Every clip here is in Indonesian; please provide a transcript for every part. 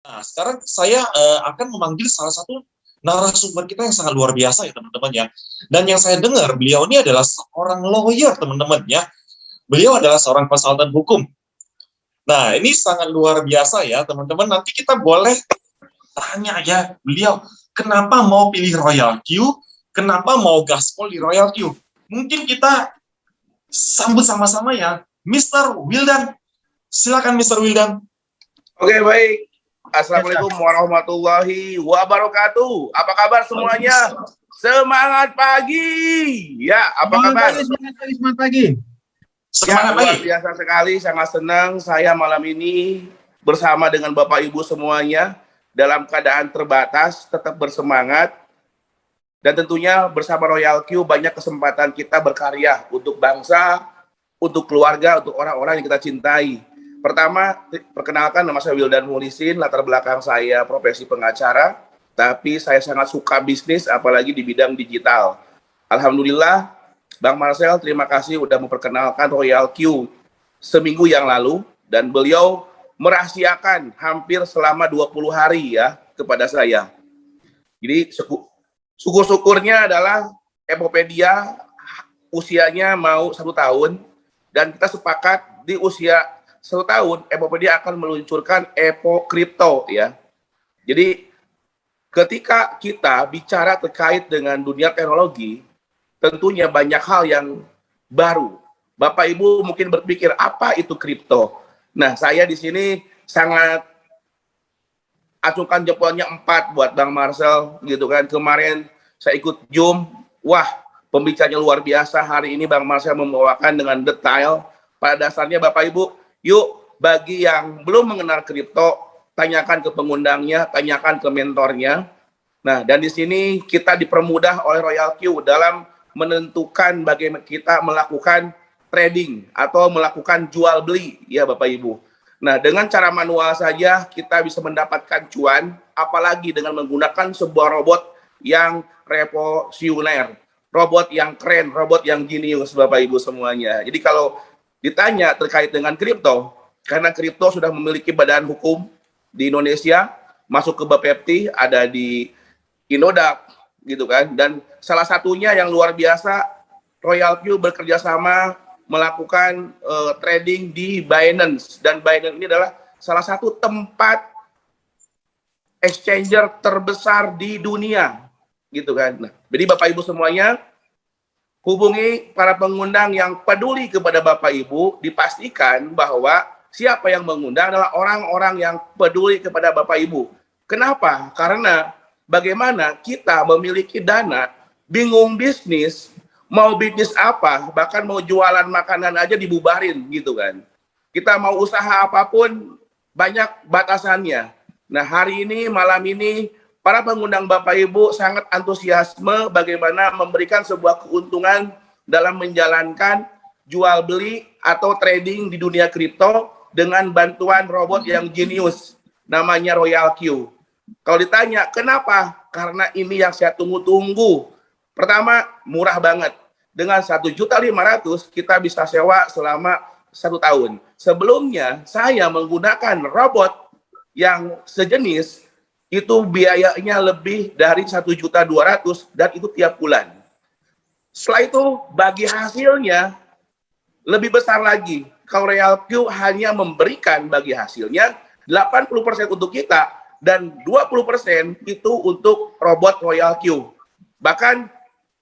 Nah, sekarang saya akan memanggil salah satu narasumber kita yang sangat luar biasa ya teman-teman ya. Dan yang saya dengar beliau ini adalah seorang lawyer teman-teman ya. Beliau adalah seorang konsultan hukum. Nah, ini sangat luar biasa ya teman-teman. Nanti kita boleh tanya ya beliau, kenapa mau pilih Royal Q? Kenapa mau gaspol di Royal Q? Mungkin kita sambut sama-sama ya. Mr. Wildan. Silakan Mr. Wildan. Oke, baik. Assalamualaikum warahmatullahi wabarakatuh. Apa kabar semuanya? Semangat pagi. Ya, apa kabar? Semangat pagi. Semangat pagi. Luar biasa sekali, sangat senang saya malam ini bersama dengan Bapak Ibu semuanya dalam keadaan terbatas, tetap bersemangat. Dan tentunya bersama Royal Q banyak kesempatan kita berkarya untuk bangsa, untuk keluarga, untuk orang-orang yang kita cintai. Pertama, perkenalkan nama saya Wildan Muhlisin, latar belakang saya profesi pengacara, tapi saya sangat suka bisnis, apalagi di bidang digital. Alhamdulillah, Bang Marcel, terima kasih udah memperkenalkan Royal Q seminggu yang lalu, dan beliau merahasiakan hampir selama 20 hari ya kepada saya. Jadi syukur-syukurnya adalah Epopedia usianya mau 1 tahun, dan kita sepakat di usia 1 tahun, Epopedia akan meluncurkan Epo Crypto ya. Jadi ketika kita bicara terkait dengan dunia teknologi, tentunya banyak hal yang baru. Bapak Ibu mungkin berpikir apa itu kripto? Nah, saya di sini sangat acungkan jempolnya 4 buat Bang Marcel gitu kan. Kemarin saya ikut Zoom, wah pembicaranya luar biasa. Hari ini Bang Marcel membawakan dengan detail. Pada dasarnya Bapak Ibu, yuk, bagi yang belum mengenal kripto, tanyakan ke pengundangnya, tanyakan ke mentornya. Nah, dan di sini kita dipermudah oleh Royal Q dalam menentukan bagaimana kita melakukan trading atau melakukan jual beli, ya Bapak Ibu. Nah, dengan cara manual saja kita bisa mendapatkan cuan, apalagi dengan menggunakan sebuah robot yang revolusioner, robot yang keren, robot yang jenius, Bapak Ibu semuanya. Jadi kalau ditanya terkait dengan kripto, karena kripto sudah memiliki badan hukum di Indonesia, masuk ke Bapepti, ada di Indodax, gitu kan. Dan salah satunya yang luar biasa, Royal Q bekerja sama melakukan trading di Binance. Dan Binance ini adalah salah satu tempat exchanger terbesar di dunia, gitu kan. Nah, jadi Bapak Ibu semuanya, hubungi para pengundang yang peduli kepada Bapak Ibu, dipastikan bahwa siapa yang mengundang adalah orang-orang yang peduli kepada Bapak Ibu. Kenapa? Karena bagaimana kita memiliki dana, bingung bisnis, mau bisnis apa, bahkan mau jualan makanan aja dibubarin gitu kan. Kita mau usaha apapun, banyak batasannya. Nah, hari ini, malam ini, para pengundang Bapak Ibu sangat antusiasme bagaimana memberikan sebuah keuntungan dalam menjalankan jual beli atau trading di dunia kripto dengan bantuan robot yang jenius namanya Royal Q. Kalau ditanya kenapa? Karena ini yang saya tunggu-tunggu. Pertama, murah banget. Dengan 1.500.000 kita bisa sewa selama 1 tahun. Sebelumnya saya menggunakan robot yang sejenis, itu biayanya lebih dari 1.200.000 dan itu tiap bulan. Setelah itu bagi hasilnya lebih besar lagi. Kalau Royal Q hanya memberikan bagi hasilnya 80% untuk kita dan 20% itu untuk robot Royal Q. Bahkan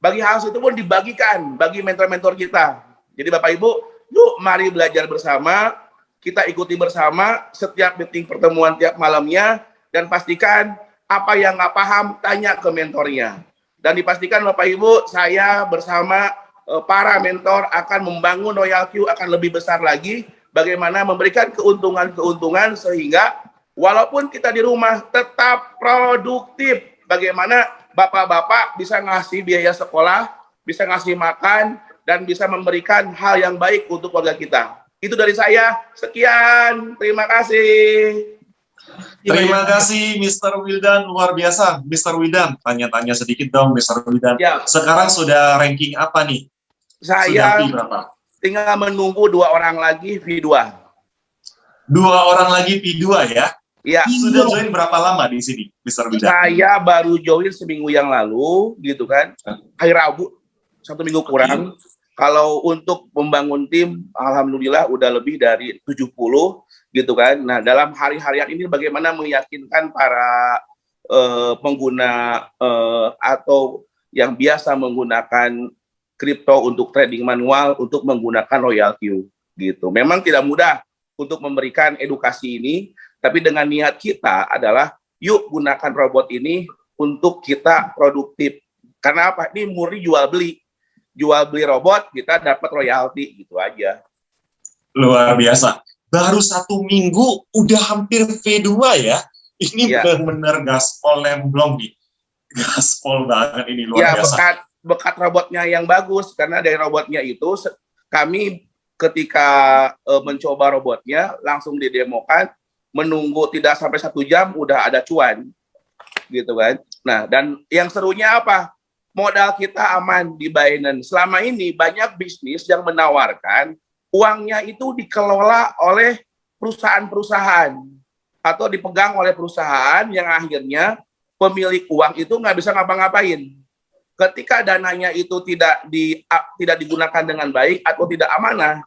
bagi hasil itu pun dibagikan bagi mentor-mentor kita. Jadi Bapak Ibu, yuk mari belajar bersama, kita ikuti bersama setiap meeting pertemuan tiap malamnya. Dan pastikan apa yang nggak paham, tanya ke mentornya. Dan dipastikan Bapak Ibu, saya bersama para mentor akan membangun Royal Q akan lebih besar lagi. Bagaimana memberikan keuntungan-keuntungan sehingga walaupun kita di rumah tetap produktif. Bagaimana bapak-bapak bisa ngasih biaya sekolah, bisa ngasih makan, dan bisa memberikan hal yang baik untuk keluarga kita. Itu dari saya. Sekian. Terima kasih. Terima kasih Mr. Wildan, luar biasa. Mr. Wildan, tanya-tanya sedikit dong Mr. Wildan. Ya. Sekarang sudah ranking apa nih? Saya sudah berapa? Tinggal menunggu 2 orang lagi V2. 2 orang lagi P2 ya? Ya, Sudah join berapa lama di sini, Mr. Wildan? saya baru join seminggu yang lalu, gitu kan. Hari Rabu, 1 minggu kurang. Kalau untuk membangun tim, alhamdulillah udah lebih dari 70, gitu kan. Nah, dalam hari-harian ini bagaimana meyakinkan para pengguna atau yang biasa menggunakan kripto untuk trading manual untuk menggunakan Royal Q, gitu. Memang tidak mudah untuk memberikan edukasi ini, tapi dengan niat kita adalah yuk gunakan robot ini untuk kita produktif. Karena apa? Ini murni jual beli robot, kita dapat royalti, gitu aja. Luar biasa. Baru 1 minggu udah hampir V2 ya. Ini benar-benar gaspol lemblong nih. Gaspol banget ini, luar biasa. Bekat robotnya yang bagus, karena dari robotnya itu kami ketika mencoba robotnya langsung didemokan, menunggu tidak sampai 1 jam udah ada cuan, gitu kan. Nah, dan yang serunya apa? Modal kita aman di Binance. Selama ini banyak bisnis yang menawarkan uangnya itu dikelola oleh perusahaan-perusahaan atau dipegang oleh perusahaan yang akhirnya pemilik uang itu nggak bisa ngapa-ngapain. Ketika dananya itu tidak digunakan dengan baik atau tidak amanah,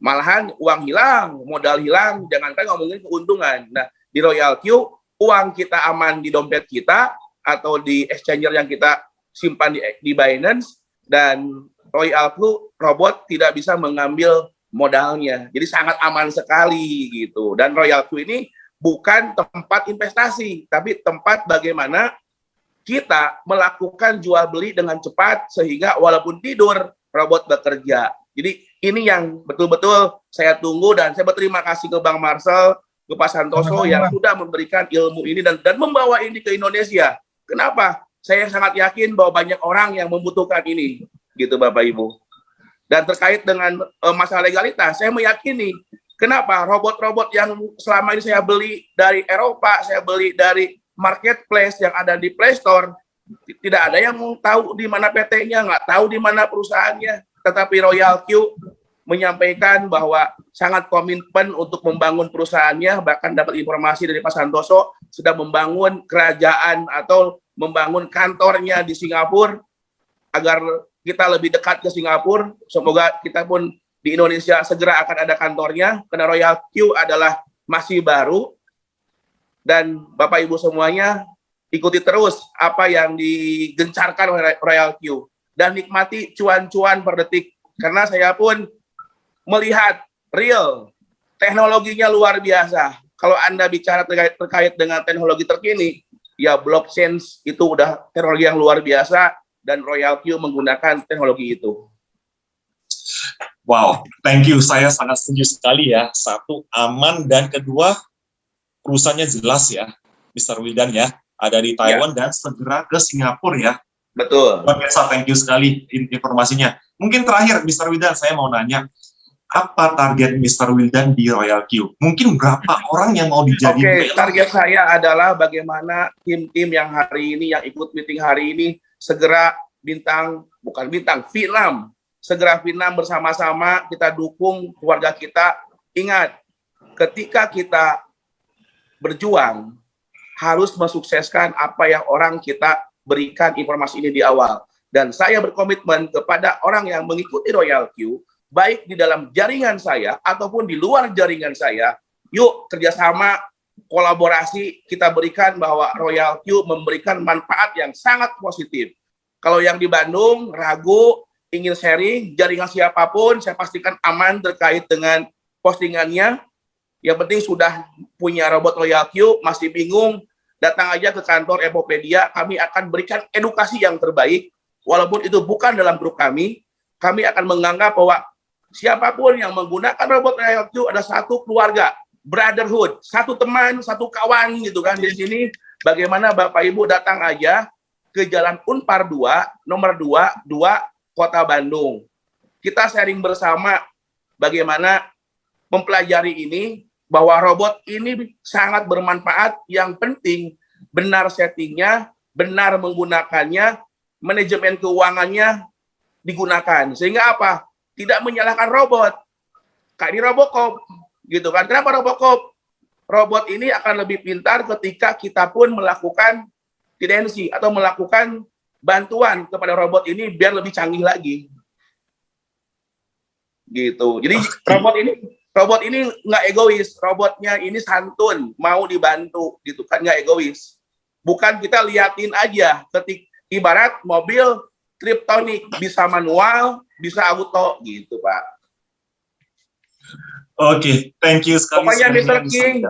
malahan uang hilang, modal hilang, jangankan ngomongin keuntungan. Nah, di Royal Q, uang kita aman di dompet kita atau di exchanger yang kita simpan di Binance, dan Royal Q robot tidak bisa mengambil modalnya. Jadi sangat aman sekali gitu. Dan Royal Q ini bukan tempat investasi, tapi tempat bagaimana kita melakukan jual beli dengan cepat sehingga walaupun tidur, robot bekerja. Jadi ini yang betul-betul saya tunggu, dan saya berterima kasih ke Bang Marcel, ke Pak Santoso yang sudah memberikan ilmu ini dan membawa ini ke Indonesia. Kenapa? Saya sangat yakin bahwa banyak orang yang membutuhkan ini, gitu Bapak Ibu. Dan terkait dengan masalah legalitas, saya meyakini kenapa robot-robot yang selama ini saya beli dari Eropa, saya beli dari marketplace yang ada di Play Store, tidak ada yang tahu di mana PT-nya, nggak tahu di mana perusahaannya. Tetapi Royal Q menyampaikan bahwa sangat komitmen untuk membangun perusahaannya, bahkan dapat informasi dari Pak Santoso sudah membangun kerajaan atau membangun kantornya di Singapura agar kita lebih dekat ke Singapura. Semoga kita pun di Indonesia segera akan ada kantornya, karena Royal Q adalah masih baru. Dan Bapak Ibu semuanya ikuti terus apa yang digencarkan oleh Royal Q dan nikmati cuan-cuan per detik, karena saya pun melihat real teknologinya luar biasa. Kalau Anda bicara terkait dengan teknologi terkini, ya blockchain itu udah teknologi yang luar biasa, dan Royal Q menggunakan teknologi itu. Wow, thank you. Saya sangat setuju sekali ya. Satu, aman, dan kedua, perusahaannya jelas ya, Mr. Wildan ya. Ada di Taiwan dan segera ke Singapura ya. Betul. Pemirsa, thank you sekali informasinya. Mungkin terakhir, Mr. Wildan, saya mau nanya, apa target Mr. Wildan di Royal Q? Mungkin berapa orang yang mau dijadiin? Target saya adalah bagaimana tim-tim yang hari ini, yang ikut meeting hari ini, segera V6, segera V6 bersama-sama, kita dukung keluarga kita. Ingat, ketika kita berjuang, harus mensukseskan apa yang orang kita berikan informasi ini di awal. Dan saya berkomitmen kepada orang yang mengikuti Royal Q, baik di dalam jaringan saya ataupun di luar jaringan saya, yuk kerjasama, kolaborasi kita berikan bahwa Royal Q memberikan manfaat yang sangat positif. Kalau yang di Bandung ragu, ingin sharing, jaringan siapapun, saya pastikan aman terkait dengan postingannya. Yang penting sudah punya robot Royal Q, masih bingung, datang aja ke kantor Epopedia, kami akan berikan edukasi yang terbaik. Walaupun itu bukan dalam grup kami akan menganggap bahwa siapapun yang menggunakan robot Royal Q ada satu keluarga, brotherhood, satu teman, satu kawan gitu kan di sini. Bagaimana Bapak Ibu datang aja ke Jalan Unpar 2, nomor 22, Kota Bandung. Kita sharing bersama bagaimana mempelajari ini, bahwa robot ini sangat bermanfaat, yang penting benar settingnya, benar menggunakannya, manajemen keuangannya digunakan. Sehingga apa? Tidak menyalahkan robot. Kayak di Robocop, gitu kan. Kenapa Robocop? robot ini akan lebih pintar ketika kita pun melakukan tendensi atau melakukan bantuan kepada robot ini biar lebih canggih lagi. Gitu. Jadi robot ini nggak egois, robotnya ini santun, mau dibantu gitu kan, nggak egois. Bukan kita liatin aja, ibarat mobil Triptonic, bisa manual, bisa auto gitu Pak. Oke, thank you sekali. Pokoknya Mr. King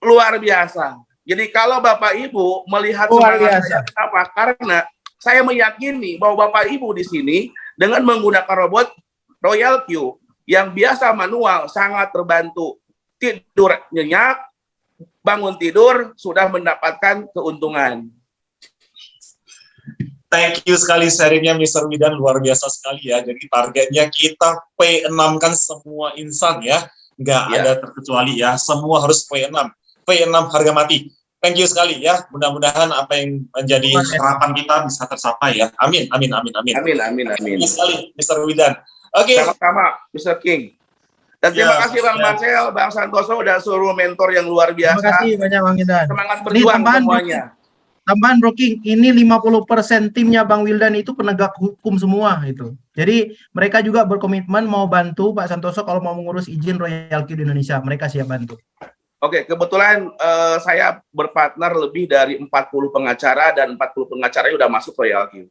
luar biasa. Jadi kalau Bapak Ibu melihat semangat saya, kenapa? Karena saya meyakini bahwa Bapak Ibu di sini dengan menggunakan robot Royal Q yang biasa manual sangat terbantu. Tidur nyenyak, bangun tidur sudah mendapatkan keuntungan. Thank you sekali sharingnya Mr. Widan, luar biasa sekali ya. Jadi targetnya kita P6 kan semua insan ya, nggak ada terkecuali ya, semua harus P6 harga mati. Thank you sekali ya, mudah-mudahan apa yang menjadi harapan kita bisa tercapai ya. Amin, amin, amin, amin. Amin, amin, amin. Thank you sekali Mr. Widan. Oke. Sama-sama Mr. King. Dan terima kasih Bang Marcel, Bang Santoso, dan seluruh mentor yang luar biasa. Terima kasih banyak Bang Wildan. Semangat berjuang semuanya. Tambahan Bro King, ini 50% timnya Bang Wildan itu penegak hukum semua itu. Jadi mereka juga berkomitmen mau bantu Pak Santoso kalau mau mengurus izin Royal Q di Indonesia. Mereka siap bantu. Oke, kebetulan saya berpartner lebih dari 40 pengacara dan 40 pengacara udah masuk Royal Q.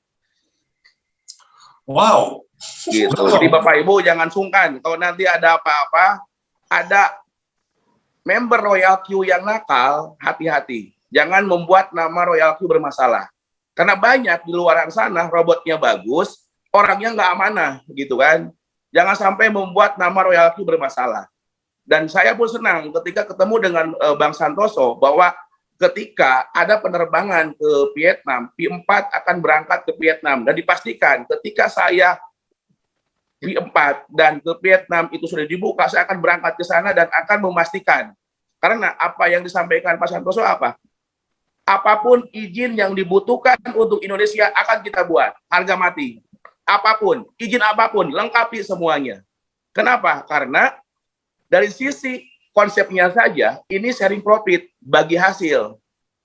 Wow. Gitu. Jadi Bapak Ibu jangan sungkan kalau nanti ada apa-apa, ada member Royal Q yang nakal, hati-hati. Jangan membuat nama Royal Q bermasalah. Karena banyak di luar sana robotnya bagus, orangnya nggak amanah gitu kan. Jangan sampai membuat nama Royal Q bermasalah. Dan saya pun senang ketika ketemu dengan Bang Santoso bahwa ketika ada penerbangan ke Vietnam, P4 akan berangkat ke Vietnam dan dipastikan ketika saya P4 dan ke Vietnam itu sudah dibuka, saya akan berangkat ke sana dan akan memastikan. Karena apa yang disampaikan Pak Santoso apa? Apapun izin yang dibutuhkan untuk Indonesia akan kita buat, harga mati. Apapun, izin apapun, lengkapi semuanya. Kenapa? Karena dari sisi konsepnya saja, ini sharing profit, bagi hasil.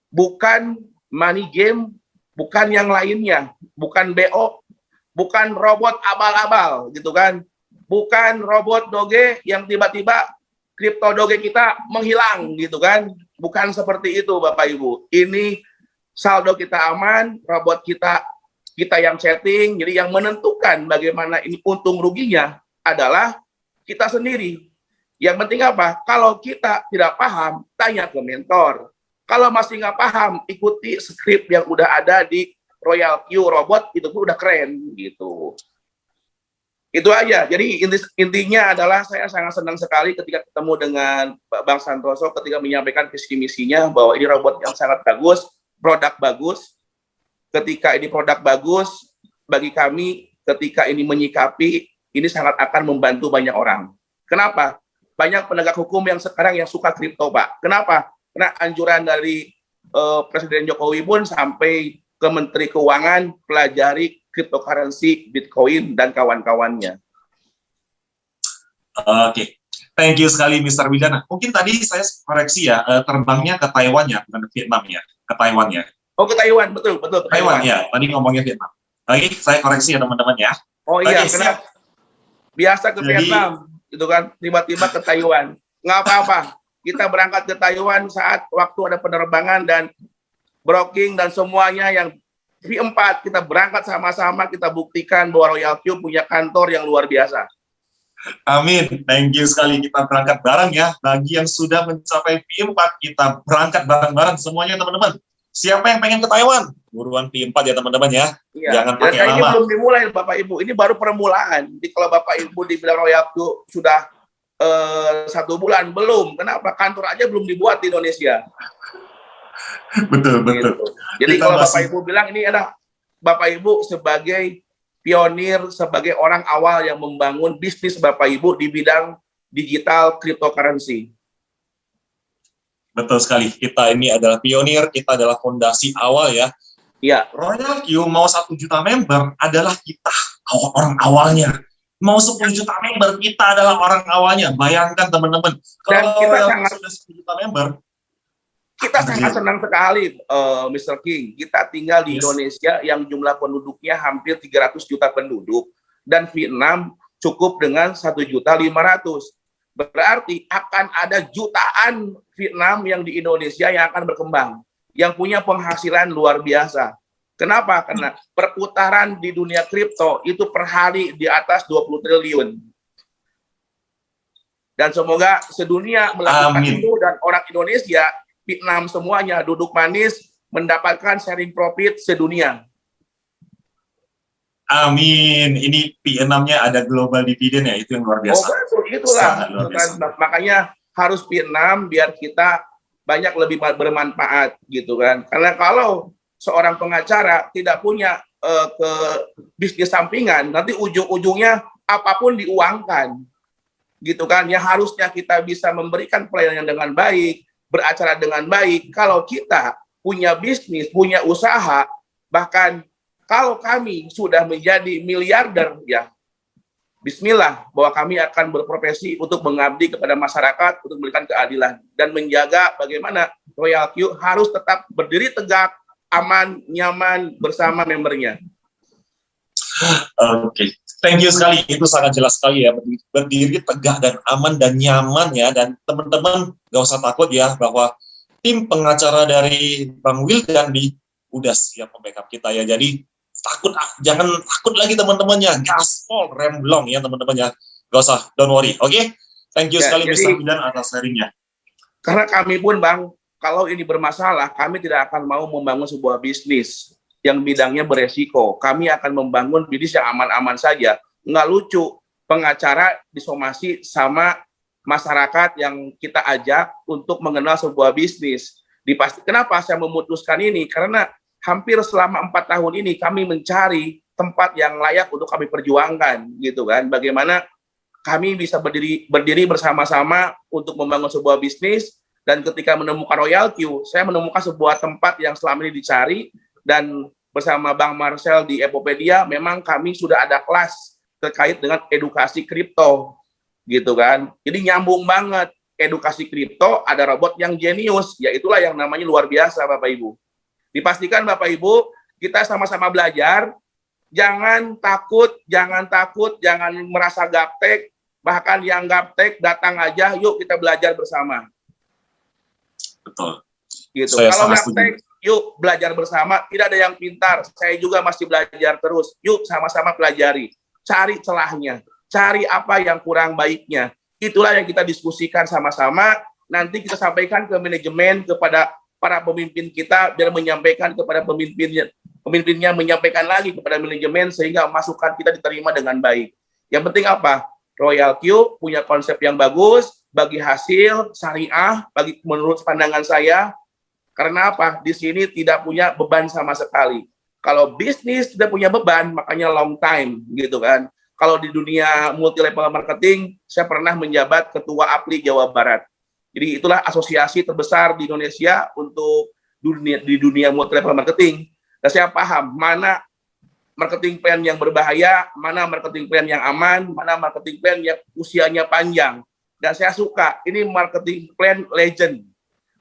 Bukan money game, bukan yang lainnya. Bukan BO, bukan robot abal-abal, gitu kan. Bukan robot doge yang tiba-tiba kripto doge kita menghilang, gitu kan. Bukan seperti itu Bapak Ibu. Ini saldo kita aman, robot kita yang setting, jadi yang menentukan bagaimana ini untung ruginya adalah kita sendiri. Yang penting apa? Kalau kita tidak paham, tanya ke mentor. Kalau masih nggak paham, ikuti skrip yang udah ada di Royal Q Robot, itu pun udah keren gitu. Itu aja. Jadi intinya adalah saya sangat senang sekali ketika ketemu dengan Bang Santoso ketika menyampaikan visi misinya bahwa ini robot yang sangat bagus, produk bagus. Ketika ini produk bagus bagi kami, ketika ini menyikapi, ini sangat akan membantu banyak orang. Kenapa? Banyak penegak hukum yang sekarang yang suka kripto, Pak. Kenapa? Karena anjuran dari Presiden Jokowi pun sampai ke Menteri Keuangan pelajari cryptocurrency, Bitcoin, dan kawan-kawannya. Oke, thank you sekali Mr. Widan. Mungkin tadi saya koreksi ya, terbangnya ke Taiwan ya, bukan ke Vietnam ya, ke Taiwan ya. Oh, ke Taiwan, betul. Ke Taiwan ya, tadi ngomongnya Vietnam. Oke, saya koreksi ya teman-teman ya. Oh iya, karena biasa ke Vietnam, gitu kan, tiba-tiba ke Taiwan. Nggak apa-apa, kita berangkat ke Taiwan saat waktu ada penerbangan dan broking dan semuanya yang V4, kita berangkat sama-sama, kita buktikan bahwa Royal Q punya kantor yang luar biasa. Amin, thank you sekali, kita berangkat bareng ya. Bagi yang sudah mencapai V4, kita berangkat bareng-bareng semuanya teman-teman. Siapa yang pengen ke Taiwan? Buruan V4 ya teman-teman ya. Iya. Jangan pakai Ini lama. belum dimulai Bapak Ibu, ini baru permulaan. Jadi kalau Bapak Ibu dibilang Royal Q sudah 1 bulan, belum. Kenapa? Kantor aja belum dibuat di Indonesia. Betul. Gitu. Jadi Kita kalau masih... Bapak Ibu bilang ini adalah Bapak Ibu sebagai pionir, sebagai orang awal yang membangun bisnis Bapak Ibu di bidang digital cryptocurrency. Betul sekali, kita ini adalah pionir, kita adalah fondasi awal ya. Iya. Royal Q mau 1 juta member adalah kita orang awalnya. mau 10 juta member, kita adalah orang awalnya. Bayangkan teman-teman, Dan kalau kita Royal sangat sudah 10 juta member, Kita sangat senang sekali, Mr. King. Kita tinggal di Yes. Indonesia yang jumlah penduduknya hampir 300 juta penduduk. Dan Vietnam cukup dengan 1.500.000. Berarti akan ada jutaan Vietnam yang di Indonesia yang akan berkembang. Yang punya penghasilan luar biasa. Kenapa? Karena perputaran di dunia kripto itu per hari di atas 20 triliun. Dan semoga sedunia melakukan Amin. itu dan orang Indonesia, Vietnam semuanya duduk manis mendapatkan sharing profit sedunia. amin. Ini P6-nya ada global dividend ya, itu yang luar biasa. Oh betul, itulah. Sangat luar biasa. Makanya harus Vietnam biar kita banyak lebih bermanfaat gitu kan. Karena kalau seorang pengacara tidak punya ke bisnis sampingan, nanti ujung-ujungnya apapun diuangkan. Gitu kan. Ya harusnya kita bisa memberikan pelayanan dengan baik, beracara dengan baik. Kalau kita punya bisnis, punya usaha, bahkan kalau kami sudah menjadi miliarder, ya bismillah, bahwa kami akan berprofesi untuk mengabdi kepada masyarakat, untuk memberikan keadilan, dan menjaga bagaimana Royal Q harus tetap berdiri tegak, aman, nyaman, bersama membernya. Oke, thank you sekali. Itu sangat jelas sekali ya, berdiri tegak dan aman dan nyaman ya. Dan teman-teman gak usah takut ya, bahwa tim pengacara dari Bang Wildan udah siap membackup kita ya. Jadi jangan takut lagi teman-temannya, gaspol, remblong ya teman-teman ya. Gak usah, don't worry. Oke, thank you Ya, sekali jadi- Mr. Wildan atas sharingnya. Karena kami pun, Bang, kalau ini bermasalah, kami tidak akan mau membangun sebuah bisnis yang bidangnya beresiko. Kami akan membangun bisnis yang aman-aman saja. Nggak lucu, pengacara disomasi sama masyarakat yang kita ajak untuk mengenal sebuah bisnis. Kenapa saya memutuskan ini? Karena hampir selama 4 tahun ini kami mencari tempat yang layak untuk kami perjuangkan, gitu kan. Bagaimana kami bisa berdiri bersama-sama untuk membangun sebuah bisnis. Dan ketika menemukan Royal Q, saya menemukan sebuah tempat yang selama ini dicari, dan bersama Bang Marcel di Epopedia, memang kami sudah ada kelas terkait dengan edukasi kripto, gitu kan. Jadi nyambung banget, edukasi kripto, ada robot yang jenius, ya itulah yang namanya luar biasa, Bapak Ibu. Dipastikan Bapak Ibu, kita sama-sama belajar, jangan takut, jangan merasa gaptek, bahkan yang gaptek datang aja, yuk kita belajar bersama. Betul. Gitu. Saya Kalau sangat gaptek, yuk belajar bersama. Tidak ada yang pintar. Saya juga masih belajar terus. Yuk sama-sama pelajari. Cari celahnya. Cari apa yang kurang baiknya. Itulah yang kita diskusikan sama-sama. Nanti kita sampaikan ke manajemen, kepada para pemimpin kita, biar menyampaikan kepada pemimpinnya menyampaikan lagi kepada manajemen, sehingga masukan kita diterima dengan baik. Yang penting apa? Royal Q punya konsep yang bagus, bagi hasil, syariah, menurut pandangan saya. Karena apa? Di sini tidak punya beban sama sekali. Kalau bisnis tidak punya beban, makanya long time, gitu kan. Kalau di dunia multi level marketing, saya pernah menjabat ketua APLI Jawa Barat. Jadi itulah asosiasi terbesar di Indonesia untuk di dunia multi level marketing. Dan saya paham mana marketing plan yang berbahaya, mana marketing plan yang aman, mana marketing plan yang usianya panjang. Dan saya suka, ini marketing plan legend.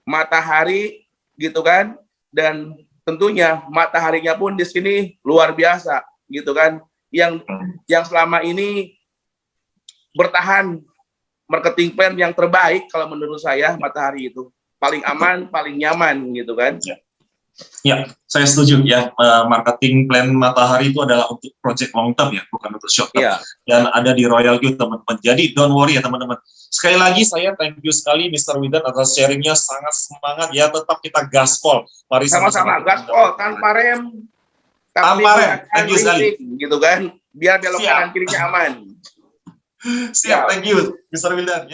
Matahari, gitu kan. Dan tentunya mataharinya pun di sini luar biasa, gitu kan. Yang selama ini bertahan marketing plan yang terbaik kalau menurut saya Matahari itu. Paling aman, paling nyaman, gitu kan. Ya, saya setuju ya. Marketing plan Matahari itu adalah untuk project long term ya, bukan untuk short term. Iya. Dan ada di Royal Q teman-teman. Jadi don't worry ya teman-teman. Sekali lagi saya thank you sekali Mr. Wildan atas sharingnya, sangat semangat ya. Tetap kita gaspol. Mari Sama-sama gaspol tanpa rem. Tanpa rem. Thank you sekali. Gitu kan. Biar belok Siap. kanan kirinya aman. Siap, thank you Mr. Wildan ya.